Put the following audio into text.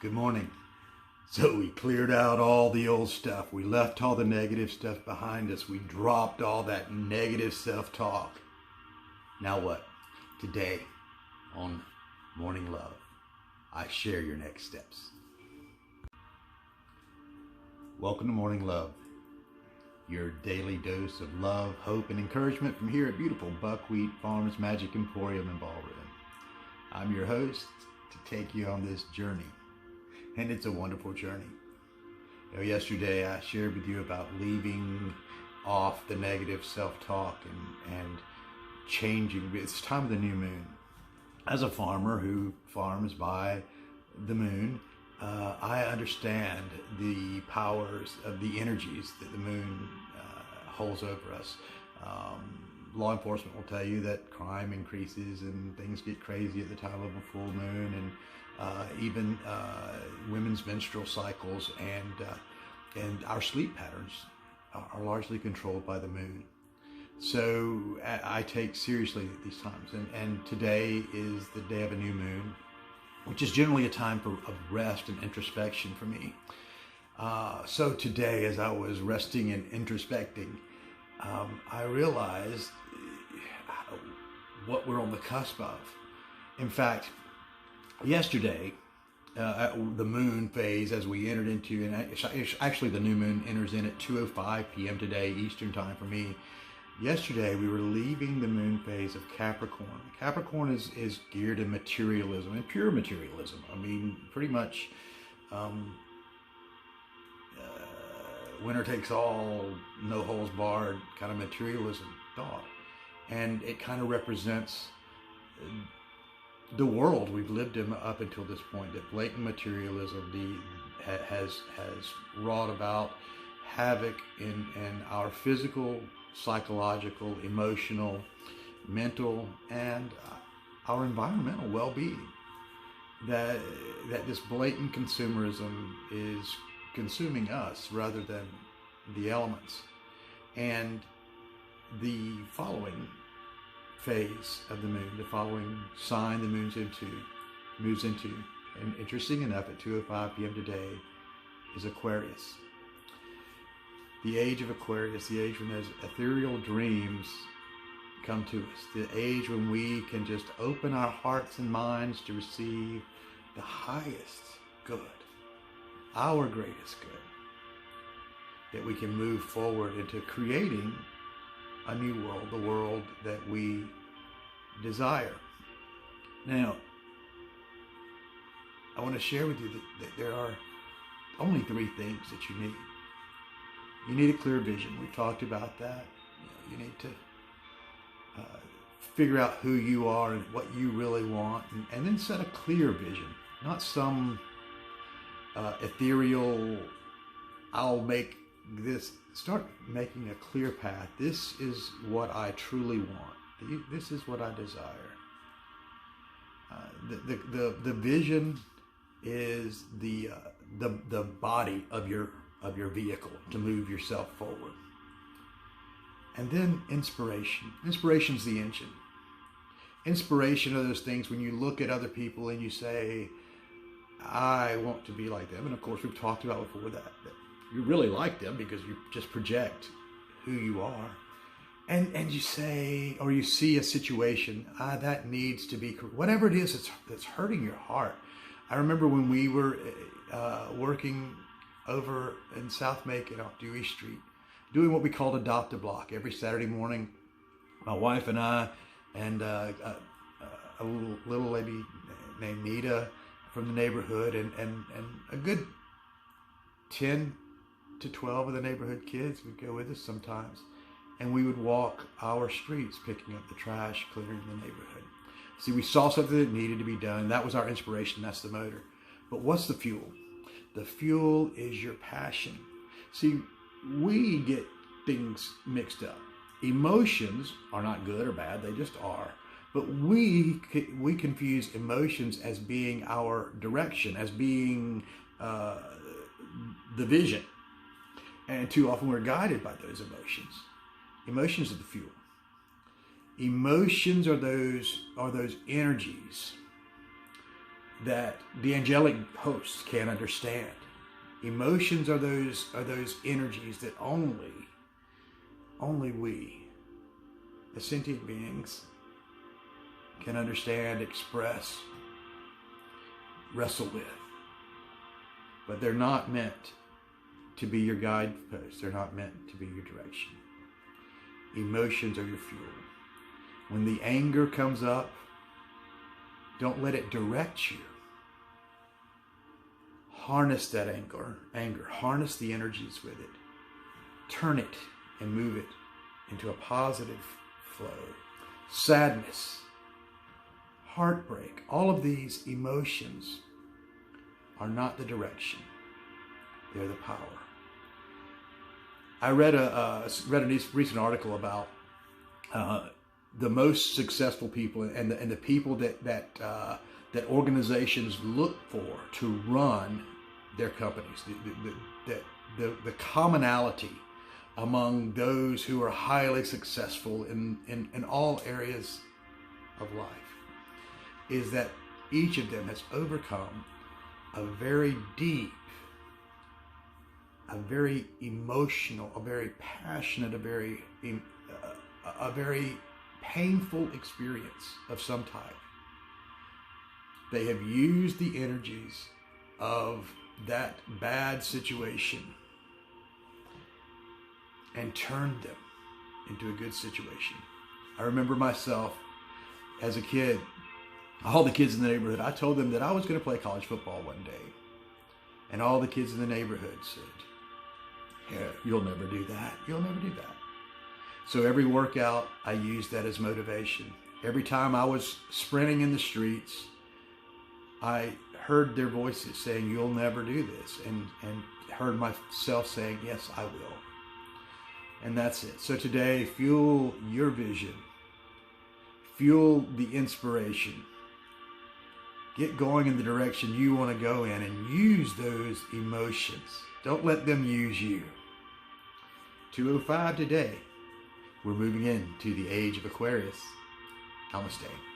Good morning. So we cleared out all the old stuff. We left all the negative stuff behind us. We dropped all that negative self-talk. Now what? Today on Morning Love, I share your next steps. Welcome to Morning Love, your daily dose of love, hope, and encouragement from here at beautiful Buckwheat Farms Magic Emporium and Ballroom. I'm your host to take you on this journey. And it's a wonderful journey. Yesterday I shared with you about leaving off the negative self-talk and changing. It's time of the new moon. As a farmer who farms by the moon, I understand the powers of the energies that the moon holds over us. Law enforcement will tell you that crime increases and things get crazy at the time of a full moon, and even women's menstrual cycles and our sleep patterns are largely controlled by the moon. So I take seriously these times, and today is the day of a new moon, which is generally a time of rest and introspection for me. So today, as I was resting and introspecting, I realized what we're on the cusp of. In fact, yesterday, the moon phase, as we entered into, and actually the new moon enters in at 2:05 p.m. today, Eastern time for me. Yesterday, we were leaving the moon phase of Capricorn. Capricorn is geared in materialism, and pure materialism. I mean, pretty much winner takes all, no holes barred kind of materialism thought. And it kind of represents the world we've lived in up until this point, that blatant materialism has wrought about havoc in our physical, psychological, emotional, mental, and our environmental well-being. That this blatant consumerism is consuming us rather than the elements. And the following phase of the moon, the following sign the moon's moves into, and interesting enough, at 2:05 p.m. today, is Aquarius. The age of Aquarius, the age when those ethereal dreams come to us, the age when we can just open our hearts and minds to receive the highest good, our greatest good, that we can move forward into creating a new world, the world that we desire. Now, I want to share with you that there are only three things that you need. You need a clear vision. We've talked about that. You need to figure out who you are and what you really want, and then set a clear vision, not some ethereal, I'll make this. Start making a clear path. This is what I truly want. This is what I desire. The vision is the body of your vehicle to move yourself forward. And then inspiration. Inspiration's the engine. Inspiration are those things when you look at other people and you say, I want to be like them. And of course, we've talked about before that you really like them because you just project who you are. And you say, or you see a situation, that needs to be, whatever it is that's hurting your heart. I remember when we were working over in South Macon off Dewey Street, doing what we called Adopt a Block. Every Saturday morning, my wife and I, and a little lady named Nita from the neighborhood, and a good 10 to 12 of the neighborhood kids would go with us sometimes. And we would walk our streets, picking up the trash, clearing the neighborhood. See, we saw something that needed to be done. That was our inspiration. That's the motor. But what's the fuel? The fuel is your passion. See, we get things mixed up. Emotions are not good or bad. They just are. But we confuse emotions as being our direction, as being the vision. And too often we're guided by those emotions. Emotions are the fuel. Emotions are those energies that the angelic hosts can't understand. Emotions are those energies that only we, the sentient beings, can understand, express, wrestle with. But they're not meant to be your guideposts. They're not meant to be your direction. Emotions are your fuel. When the anger comes up, don't let it direct you. Harness that anger. Harness the energies with it. Turn it and move it into a positive flow. Sadness, heartbreak, all of these emotions are not the direction. They're the power. I read a recent article about the most successful people and the people that organizations look for to run their companies. The commonality among those who are highly successful in all areas of life is that each of them has overcome a very deep, a very emotional, a very passionate, a very painful experience of some type. They have used the energies of that bad situation and turned them into a good situation. I remember myself as a kid, all the kids in the neighborhood, I told them that I was going to play college football one day. And all the kids in the neighborhood said, "Yeah, you'll never do that. You'll never do that." So every workout, I used that as motivation. Every time I was sprinting in the streets, I heard their voices saying, "You'll never do this," and heard myself saying, "Yes, I will." And that's it. So today, fuel your vision. Fuel the inspiration. Get going in the direction you want to go in and use those emotions. Don't let them use you. 2:05 today. We're moving into the age of Aquarius. Namaste.